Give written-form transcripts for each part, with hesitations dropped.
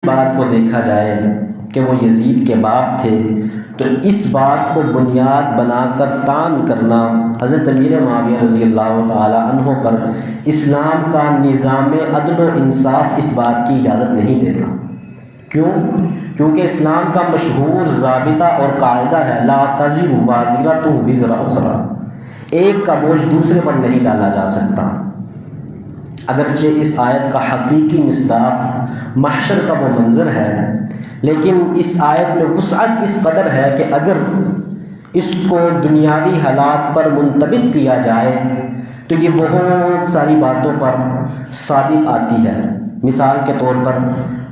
بات کو دیکھا جائے کہ وہ یزید کے باپ تھے، تو اس بات کو بنیاد بنا کر تان کرنا حضرت امیر معاویہ رضی اللہ تعالی عنہ پر اسلام کا نظام عدل و انصاف اس بات کی اجازت نہیں دیتا۔ کیوں؟ کیونکہ اسلام کا مشہور ضابطہ اور قاعدہ ہے لا تزر وازرۃ وزر اخری، ایک کا بوجھ دوسرے پر نہیں ڈالا جا سکتا۔ اگرچہ اس آیت کا حقیقی مصداق محشر کا وہ منظر ہے، لیکن اس آیت میں وسعت اس قدر ہے کہ اگر اس کو دنیاوی حالات پر منطبق کیا جائے تو یہ بہت ساری باتوں پر صادق آتی ہے۔ مثال کے طور پر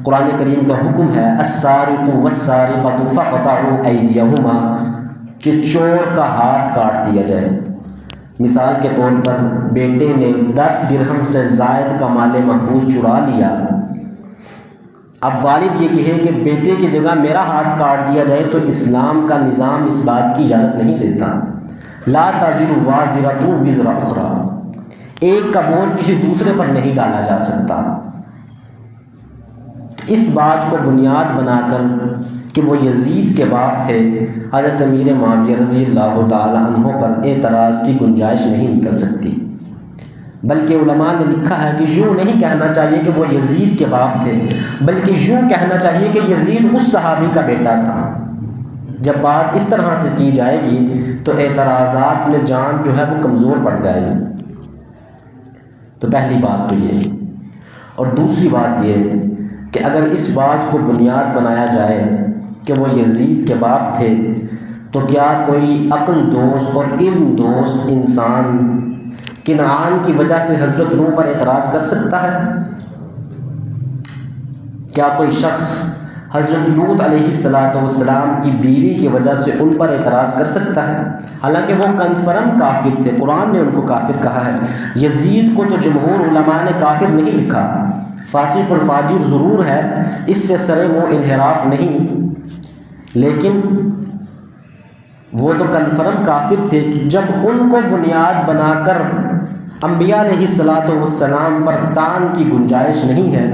قرآن کریم کا حکم ہے السارق والسارقۃ فاقطعوا ایدیہما، کہ چور کا ہاتھ کاٹ دیا جائے۔ مثال کے طور پر بیٹے نے 10 درہم سے زائد کا مال محفوظ چرا لیا، اب والد یہ کہے کہ بیٹے کی جگہ میرا ہاتھ کاٹ دیا جائے تو اسلام کا نظام اس بات کی اجازت نہیں دیتا۔ لا تزر وازرۃ وزر اخری، ایک کا بوجھ کسی دوسرے پر نہیں ڈالا جا سکتا۔ اس بات کو بنیاد بنا کر کہ وہ یزید کے باپ تھے، حضرت امیر معاویہ رضی اللہ تعالی عنہ پر اعتراض کی گنجائش نہیں نکل سکتی، بلکہ علماء نے لکھا ہے کہ یوں نہیں کہنا چاہیے کہ وہ یزید کے باپ تھے، بلکہ یوں کہنا چاہیے کہ یزید اس صحابی کا بیٹا تھا۔ جب بات اس طرح سے کی جائے گی تو اعتراضات میں جان جو ہے وہ کمزور پڑ جائے گی۔ تو پہلی بات تو یہ، اور دوسری بات یہ کہ اگر اس بات کو بنیاد بنایا جائے کہ وہ یزید کے باپ تھے تو کیا کوئی عقل دوست اور علم دوست انسان کنعان کی وجہ سے حضرت نوح پر اعتراض کر سکتا ہے؟ کیا کوئی شخص حضرت لوط علیہ السلام کی بیوی کی وجہ سے ان پر اعتراض کر سکتا ہے؟ حالانکہ وہ کنفرم کافر تھے، قرآن نے ان کو کافر کہا ہے۔ یزید کو تو جمہور علماء نے کافر نہیں لکھا، فاسق اور فاجر ضرور ہے، اس سے سرے منہ انحراف نہیں، لیکن وہ تو کنفرم کافر تھے کہ جب ان کو بنیاد بنا کر انبیاء علیہ السلام پر تان کی گنجائش نہیں ہے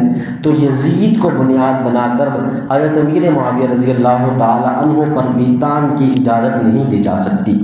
تو یزید کو بنیاد بنا کر حضرت امیر معاویہ رضی اللہ تعالی عنہ پر بھی تان کی اجازت نہیں دی جا سکتی۔